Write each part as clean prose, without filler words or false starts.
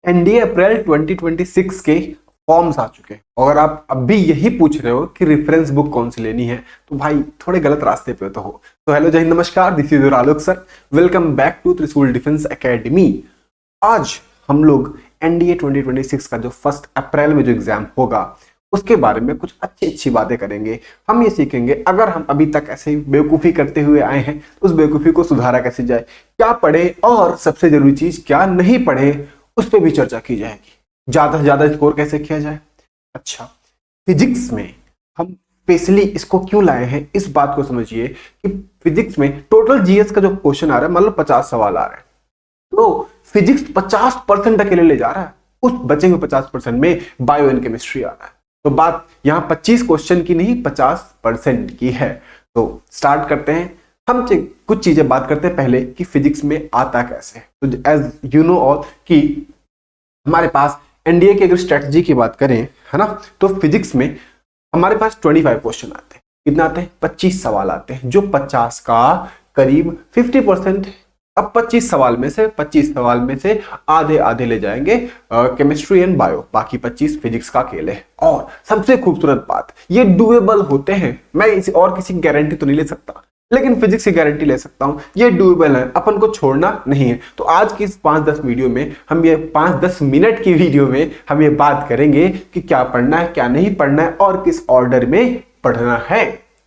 NDA अप्रैल 2026 के forms आ चुके हैं। अगर आप अभी यही पूछ रहे हो कि रेफरेंस बुक कौन सी लेनी है तो भाई थोड़े गलत रास्ते पे तो हो। तो हेलो, जय हिंद, नमस्कार, this is your Alok sir. Welcome back to Trishul defence academy. आज हम लोग एनडीए 2026 का जो 1 अप्रैल में जो एग्जाम होगा उसके बारे में कुछ अच्छी अच्छी बातें करेंगे। हम ये सीखेंगे अगर हम अभी तक ऐसे ही बेवकूफ़ी करते हुए आए हैं तो उस बेवकूफ़ी को सुधारा कैसे जाए, क्या पढ़े और सबसे जरूरी चीज क्या नहीं पढ़े उस पर भी चर्चा की जाएगी। ज्यादा से ज्यादा स्कोर कैसे किया जाए। अच्छा, फिजिक्स में हम स्पेशली इसको क्यों लाए हैं इस बात को समझिए कि फिजिक्स में टोटल जीएस का जो क्वेश्चन आ रहा है, मतलब 50 सवाल आ रहे हैं, तो फिजिक्स 50% अकेले ले जा रहा है। उस बचे हुए 50% में बायो एंड केमिस्ट्री आ रहा है। तो बात यहाँ 25 क्वेश्चन की नहीं 50% की है। तो स्टार्ट करते हैं। हम कुछ चीजें बात करते हैं पहले कि फिजिक्स में आता कैसे है। तो एज यू नो ऑल कि हमारे पास एनडीए की अगर स्ट्रेटजी की बात करें, है ना, तो फिजिक्स में हमारे पास 25 क्वेश्चन आते हैं। कितना आते हैं? 25 सवाल आते हैं, जो 50 का करीब 50% है। अब 25 सवाल में से आधे आधे ले जाएंगे केमिस्ट्री एंड बायो, बाकी 25 फिजिक्स का खेल है। और सबसे खूबसूरत बात, ये डुएबल होते हैं। मैं इसी और किसी की गारंटी तो नहीं ले सकता, लेकिन फिजिक्स की गारंटी ले सकता हूं, ये डुएबल है, अपन को छोड़ना नहीं है। तो आज की इस 5-10 वीडियो में हम ये 5-10 मिनट की वीडियो में हम ये बात करेंगे कि क्या पढ़ना है, क्या नहीं पढ़ना है और किस ऑर्डर में पढ़ना है।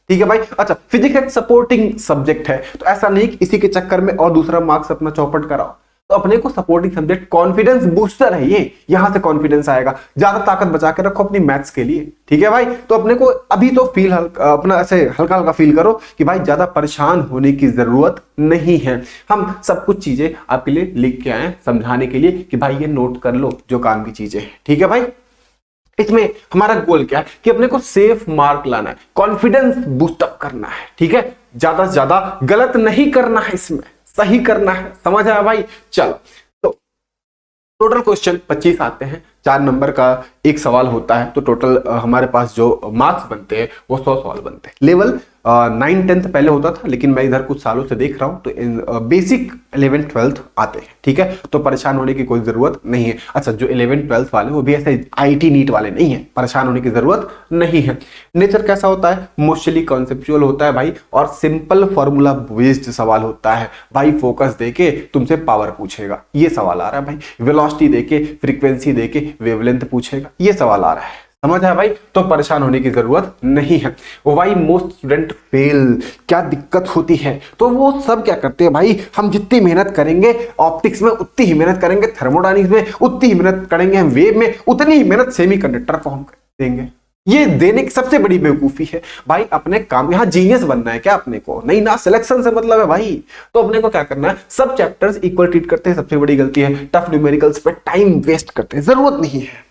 ठीक है भाई। अच्छा, फिजिक्स एक सपोर्टिंग सब्जेक्ट है, तो ऐसा नहीं कि इसी के चक्कर में और दूसरा मार्क्स अपना चौपट कराओ। तो अपने को सपोर्टिंग सब्जेक्ट कॉन्फिडेंस बूस्टर है, ये यहां से कॉन्फिडेंस आएगा। ज्यादा ताकत बचा के रखो अपनी मैथ्स के लिए। ठीक है भाई। तो अपने को अभी तो फील अपना ऐसे हल्का हल्का फील करो कि भाई ज्यादा परेशान होने की जरूरत नहीं है। हम सब कुछ चीजें आपके लिए लिख के आए समझाने के लिए कि भाई ये नोट कर लो जो काम की चीजें। ठीक है भाई। इसमें हमारा गोल क्या है कि अपने को सेफ मार्क लाना है, कॉन्फिडेंस बूस्टअप करना है। ठीक है, ज्यादा से ज्यादा गलत नहीं करना है, इसमें सही करना है। समझ आया भाई। चलो, तो टोटल क्वेश्चन 25 आते हैं, 4 नंबर का एक सवाल होता है। तो टोटल हमारे पास जो मार्क्स बनते हैं वो 100 सवाल बनते हैं। लेवल 9-10 पहले होता था, लेकिन मैं इधर कुछ सालों से देख रहा हूं तो बेसिक 11th-12th आते हैं। ठीक है, तो परेशान होने की कोई जरूरत नहीं है। अच्छा, जो 11th-12th वाले वो भी ऐसे आईटी नीट वाले नहीं है, परेशान होने की जरूरत नहीं है। नेचर कैसा होता है? मोस्टली कॉन्सेप्चुअल होता है भाई, और सिंपल फॉर्मूला बेस्ड सवाल होता है भाई। फोकस देके तुमसे पावर पूछेगा, ये सवाल आ रहा है भाई। वेलोसिटी देके, फ्रीक्वेंसी देके वेवलेंथ पूछेगा, ये सवाल आ रहा है। समझ आया भाई। तो परेशान होने की जरूरत नहीं है। वो भाई मोस्ट स्टूडेंट फेल, क्या दिक्कत होती है? तो वो सब क्या करते हैं भाई, हम जितनी मेहनत करेंगे ऑप्टिक्स में उतनी ही मेहनत करेंगे, थर्मोडायनेमिक्स में उतनी ही मेहनत करेंगे, वेव में उतनी ही मेहनत सेमीकंडक्टर को हम देंगे। ये देने की सबसे बड़ी बेवकूफी है भाई। अपने काम, यहां जीनियस बनना है क्या अपने को? नहीं ना, सिलेक्शन से मतलब है भाई। तो अपने को क्या करना है, सब चैप्टर्स इक्वल ट्रीट करते हैं, सबसे बड़ी गलती है। टफ न्यूमेरिकल्स पे टाइम वेस्ट करते हैं, जरूरत नहीं है।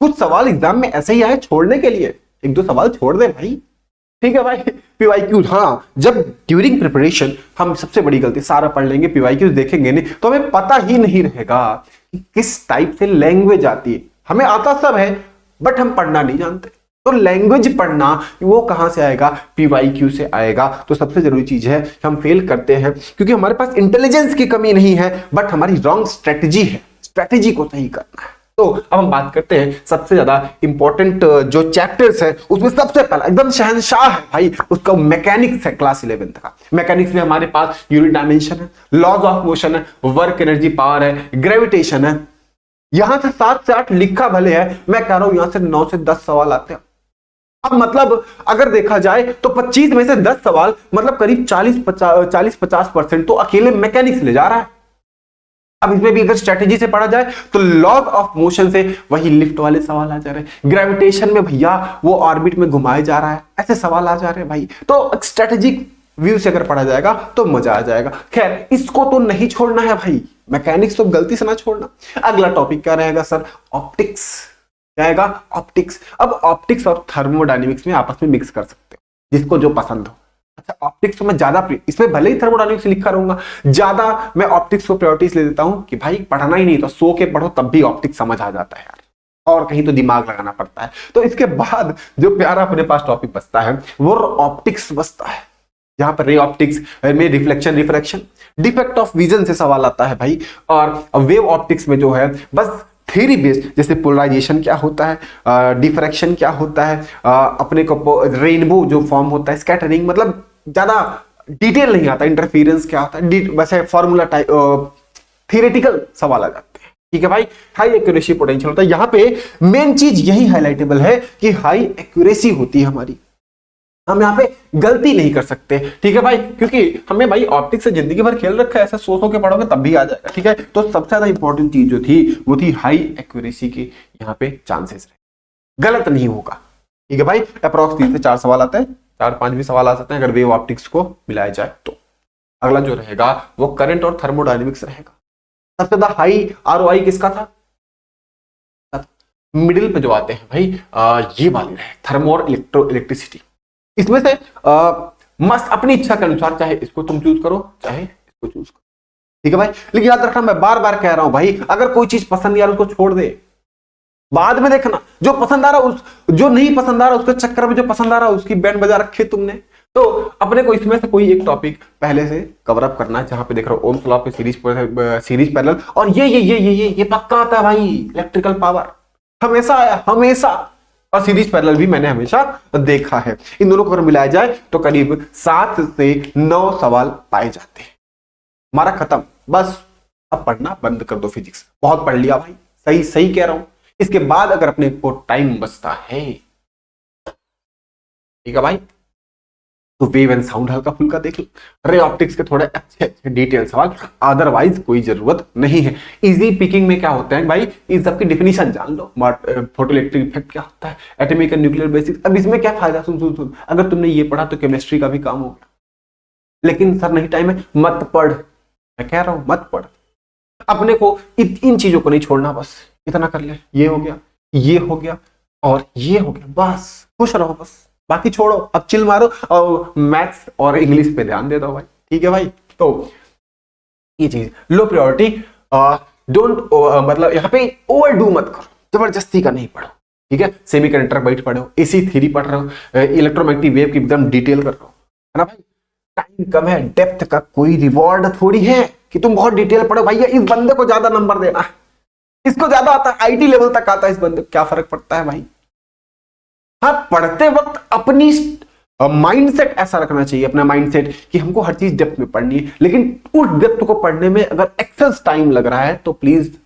कुछ सवाल एग्जाम में ऐसे ही आए छोड़ने के लिए, 1-2 सवाल छोड़ दे भाई। ठीक है भाई। पीवाईक्यूज, हाँ, जब ड्यूरिंग प्रिपरेशन हम सबसे बड़ी गलती, सारा पढ़ लेंगे, पीवाईक्यूज देखेंगे नहीं तो हमें पता ही नहीं रहेगा कि किस टाइप से लैंग्वेज आती है। हमें आता सब है बट हम पढ़ना नहीं जानते। तो लैंग्वेज पढ़ना वो कहां से आएगा? पीवाईक्यू से आएगा। तो सबसे जरूरी चीज है, हम फेल करते हैं क्योंकि हमारे पास इंटेलिजेंस की कमी नहीं है, बट हमारी रॉन्ग स्ट्रेटजी है। स्ट्रेटजी को सही करना है। तो अब हम बात करते हैं सबसे ज्यादा इंपॉर्टेंट जो चैप्टर्स है, उसमें सबसे पहला एकदम शहंशाह है भाई, उसका मैकेनिक्स है, क्लास 11th का। मैकेनिक्स में हमारे पास यूनिट डायमेंशन है, लॉज ऑफ मोशन है, वर्क एनर्जी पावर है, ग्रेविटेशन है। यहां से 7 से 8 लिखा भले है, मैं कह रहा हूं यहां से 9 से 10 सवाल आते हैं। अब मतलब अगर देखा जाए तो 25 में से 10 सवाल, मतलब करीब 40-50% तो अकेले मैकेनिक्स ले जा रहा है। अब इसमें भी अगर स्ट्रेटेजी से पढ़ा जाए तो लॉज ऑफ मोशन से वही लिफ्ट वाले सवाल आ जा रहे हैं। ग्रेविटेशन में भैया वो ऑर्बिट में घुमाया जा रहा है, ऐसे सवाल आ जा रहे हैं भाई। तो स्ट्रेटेजिक व्यू से अगर पढ़ा जाएगा तो मजा आ जाएगा। खैर, इसको तो नहीं छोड़ना है भाई, मैकेनिक्स तो गलती से ना छोड़ना। अगला टॉपिक क्या रहेगा सर? ऑप्टिक्स। क्या आएगा? ऑप्टिक्स। अब ऑप्टिक्स और थर्मोडायनेमिक्स में आपस में मिक्स कर सकते हैं, जिसको जो पसंद हो। अच्छा, ऑप्टिक्स तो मैं ज्यादा, इसमें भले ही थर्मोडायनेमिक्स लिखा रहूंगा, ज्यादा मैं ऑप्टिक्स को प्रायोरिटीज ले देता हूं कि भाई पढ़ना ही नहीं तो सो के पढ़ो, तब भी ऑप्टिक्स समझ आ जाता है यार, और कहीं तो दिमाग लगाना पड़ता है। तो इसके बाद जो प्यारा अपने पास टॉपिक बचता है वो ऑप्टिक्स बचता है, जहां पर रे ऑप्टिक्स में reflection refraction, defect of vision से सवाल आता है भाई। और वेव ऑप्टिक्स में जो है बस थ्योरी बेस्ड, जैसे पोलराइजेशन क्या होता है, डिफ्रैक्शन क्या होता है, अपने को रेनबो जो फॉर्म होता है, स्कैटरिंग, मतलब ज्यादा डिटेल नहीं आता, इंटरफेरेंस क्या होता है, वैसे फॉर्मूला टाइप थियरेटिकल सवाल आ जाते हैं। ठीक है भाई, हाई एक्यूरेसी पोटेंशियल होता है। यहां पे मेन चीज यही हाईलाइटेबल है कि हाई एक्यूरेसी होती है हमारी, हम यहाँ पे गलती नहीं कर सकते। ठीक है भाई, क्योंकि हमें भाई ऑप्टिक्स से जिंदगी भर खेल रखा है, ऐसा सोच के पढ़ोगे तब भी आ जाएगा। ठीक है, तो सबसे ज्यादा इंपॉर्टेंट चीज जो थी वो थी हाई एक्यूरेसी के यहाँ पे चांसेस रहे, गलत नहीं होगा। ठीक है भाई, अप्रॉक्स 3 से 4 सवाल आते हैं, 4-5 भी सवाल आ सकते हैं अगर वेव ऑप्टिक्स को मिलाया जाए तो। अगला जो रहेगा वो करंट और थर्मोडायनेमिक्स रहेगा। सबसे ज्यादा हाई ROI किसका था? मिडिल पे जो आते हैं भाई ये वाले रहे, थर्मो और इलेक्ट्रिसिटी। इसमें से मस्त अपनी इच्छा के अनुसार, चाहे इसको तुम चूज करो चाहे इसको चूज करो। ठीक है भाई, लेकिन याद रखना, मैं बार बार कह रहा हूं भाई, अगर कोई चीज पसंद नहीं आ रहा उसको छोड़ दे, बाद में देखना जो पसंद आ रहा उस, जो नहीं पसंद आ रहा उसके चक्कर में जो पसंद आ रहा उसकी बैंड बजा रखे तुमने। तो अपने को इसमें से कोई एक टॉपिक पहले से कवर अप करना है, जहां पे देख रहा हूं ओम्स लॉ पे सीरीज पैरेलल, और ये पक्का आता है भाई, इलेक्ट्रिकल पावर हमेशा आया, हमेशा। और सीरीज पैरेलल भी मैंने हमेशा देखा है। इन दोनों को अगर मिलाया जाए तो करीब 7 से 9 सवाल पाए जाते हैं। हमारा खत्म, बस अब पढ़ना बंद कर दो फिजिक्स, बहुत पढ़ लिया भाई, सही सही कह रहा हूं। इसके बाद अगर अपने को टाइम बचता है, ठीक है भाई, तो वेव एंड साउंड हल्का फुल्का देख लो, रे ऑप्टिक्स के थोड़े अच्छे अच्छे डिटेल सवाल, अदरवाइज कोई जरूरत नहीं है। इजी पिकिंग में क्या होता है भाई, इन सबकी डेफिनेशन जान लो, फोटो इलेक्ट्रिक इफेक्ट क्या होता है, एटॉमिक एंड न्यूक्लियर बेसिक्स। अब इसमें क्या फायदा, सुन, अगर तुमने ये पढ़ा तो केमिस्ट्री का भी काम हो गया। लेकिन सर नहीं टाइम है, मत पढ़, मैं कह रहा हूं मत पढ़। अपने को इन चीजों को नहीं छोड़ना, बस इतना कर ले, ये हो गया, ये हो गया और ये हो गया, बस खुश रहो, बस बाकी छोड़ो, अब चिल मारो और मैथ्स और इंग्लिश पे ध्यान दे दो भाई। ठीक है भाई, तो ये चीज लो प्रायोरिटी, डोंट मतलब यहाँ पे ओवर डू मत करो, जबरदस्ती का नहीं पढ़ो। ठीक है, सेमीकंडक्टर बैठ पढ़ो, एसी थ्योरी पढ़ रहे हो, इलेक्ट्रोमैग्नेटिक वेव की एकदम डिटेल कर रहे हो, है ना भाई। टाइम कम है, डेप्थ का कोई रिवॉर्ड थोड़ी है कि तुम बहुत डिटेल पढ़ो। भैया इस बंदे को ज्यादा नंबर देना है, इसको ज्यादा आता है, IT लेवल तक आता है इस बंदे को, क्या फर्क पड़ता है भाई। हाँ, पढ़ते वक्त अपनी माइंडसेट ऐसा रखना चाहिए, अपना माइंडसेट कि हमको हर चीज डेप्थ में पढ़नी है, लेकिन उस डेप्थ को पढ़ने में अगर एक्सेस टाइम लग रहा है तो प्लीज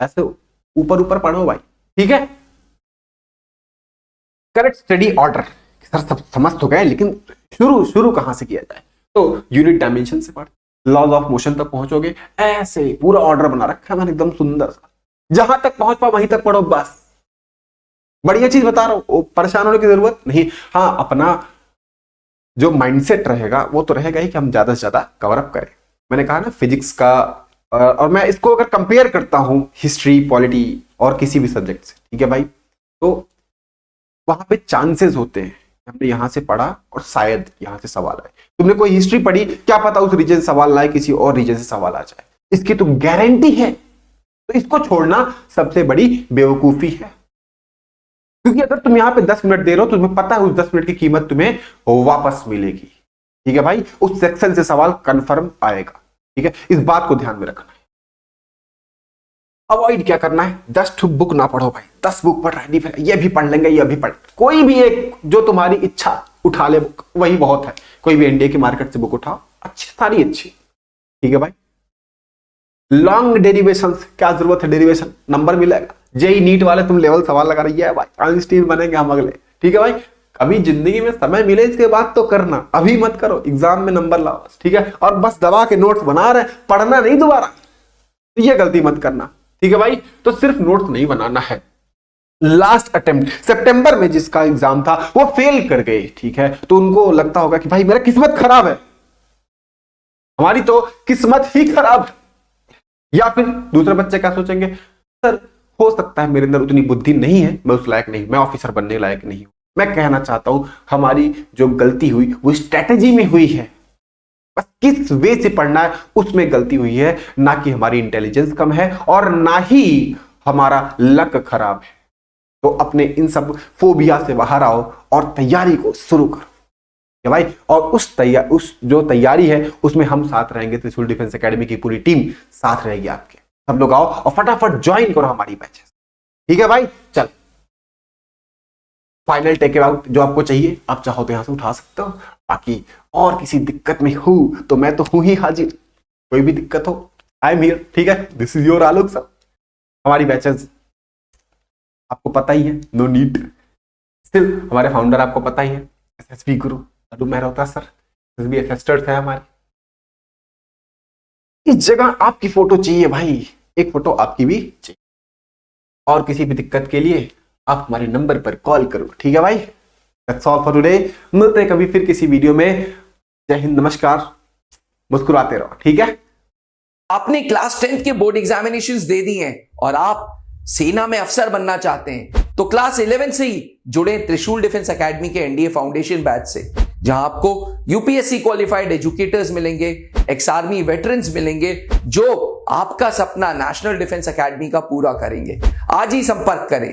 ऐसे ऊपर ऊपर पढ़ो भाई। ठीक है, करेक्ट स्टडी ऑर्डर सर सब समझ तो गए, लेकिन शुरू कहां से किया जाए, तो यूनिट डायमेंशन से पढ़, लॉज ऑफ मोशन तक पहुंचोगे, ऐसे पूरा ऑर्डर बना रखा है मैंने एकदम सुंदर सा, जहां तक पहुंच पाओ वहीं तक पढ़ो, बस बढ़िया चीज बता रहा हूं, परेशान होने की जरूरत नहीं। हाँ, अपना जो माइंडसेट रहेगा वो तो रहेगा ही कि हम ज्यादा से ज्यादा कवर अप करें। मैंने कहा ना फिजिक्स का, और मैं इसको अगर कंपेयर करता हूं हिस्ट्री, पॉलिटी और किसी भी सब्जेक्ट से, ठीक है भाई, तो वहां पे चांसेस होते हैं हमने यहां से पढ़ा और शायद यहां से सवाल आए। तुमने कोई हिस्ट्री पढ़ी, क्या पता उस रीजन से सवाल लाए, किसी और रीजन से सवाल आ जाए, इसकी तो गारंटी है। तो इसको छोड़ना सबसे बड़ी बेवकूफी है, क्योंकि अगर तुम यहां पे 10 मिनट दे रहे हो तो तुम्हें पता है उस 10 मिनट की कीमत तुम्हें वापस मिलेगी। ठीक है भाई, उस सेक्शन से सवाल कंफर्म आएगा। ठीक है, इस बात को ध्यान में रखना है। अवॉइड क्या करना है, 10 बुक ना पढ़ो भाई, 10 बुक पढ़ रहा है नहीं, फिर ये भी पढ़ लेंगे, ये भी पढ़, कोई भी एक जो तुम्हारी इच्छा उठा ले बुक, वही बहुत है। कोई भी इंडिया की मार्केट से बुक उठाओ, अच्छी सारी अच्छी। ठीक है भाई, लॉन्ग डेरिवेशन, क्या जरूरत है डेरिवेशन, नंबर मिलेगा। जेई नीट वाले तुम लेवल सवाल लगा रही है भाई, आइंस्टीन बनेंगे हम अगले। ठीक है भाई, अभी जिंदगी में समय मिले इसके बाद तो करना, अभी मत करो, एग्जाम में नंबर लाओ। ठीक है, और बस दबा के नोट्स बना रहे, पढ़ना नहीं दोबारा, तो ये गलती मत करना। ठीक है भाई, तो सिर्फ नोट्स नहीं बनाना है। लास्ट अटेम्प्ट सितंबर में जिसका एग्जाम था वो फेल कर गए, ठीक है, तो उनको लगता होगा कि भाई मेरा किस्मत खराब है, हमारी तो किस्मत ही खराब है। या फिर दूसरे बच्चे क्या सोचेंगे, सर हो सकता है मेरे अंदर उतनी बुद्धि नहीं है, मैं उस लायक नहीं, मैं ऑफिसर बनने लायक नहीं हूं। मैं कहना चाहता हूं हमारी जो गलती हुई वो स्ट्रेटेजी में हुई है, बस किस वे से पढ़ना है उसमें गलती हुई है, ना कि हमारी इंटेलिजेंस कम है और ना ही हमारा लक खराब है। तो अपने इन सब फोबिया से बाहर आओ और तैयारी को शुरू करो। है भाई। और उस जो तैयारी है उसमें हम साथ रहेंगे, त्रिशूल डिफेंस एकेडमी की पूरी टीम साथ रहेगी आपके। सब लोग आओ और फटाफट ज्वाइन करो हमारी बैचेस, ठीक है भाई। चल फाइनल टेक आउट जो आपको चाहिए आप चाहो तो यहां से उठा सकते हो, बाकी और किसी दिक्कत में हूं तो मैं तो हूं ही हाजिर, कोई भी दिक्कत हो आई एम हियर, ठीक है। This is your Alok sir. हमारी बैचेस आपको पता ही है, नो नीड। सिर्फ हमारे फाउंडर आपको पता ही है, एसएसपी गुरु अनु मेहरोत्रा सर, एसएसबी असिस्टेंट है हमारे। इस जगह आपकी फोटो चाहिए भाई, एक फोटो आपकी भी चाहिए, और किसी भी दिक्कत के लिए आप हमारे नंबर पर कॉल करो, ठीक है भाई। That's all for today. मिलते हैं कभी फिर किसी वीडियो में। जय हिंद, नमस्कार, मुस्कुराते रहो, ठीक है। आपने क्लास 10th के बोर्ड एग्जामिनेशंस दे दी हैं और आप सेना में अफसर बनना चाहते हैं तो क्लास 11 से ही जुड़े त्रिशूल डिफेंस एकेडमी के एनडीए फाउंडेशन बैच से, जहां आपको यूपीएससी क्वालिफाइड एजुकेटर्स मिलेंगे, एक्स आर्मी वेटरन्स मिलेंगे जो आपका सपना नेशनल डिफेंस एकेडमी का पूरा करेंगे। आज ही संपर्क करें।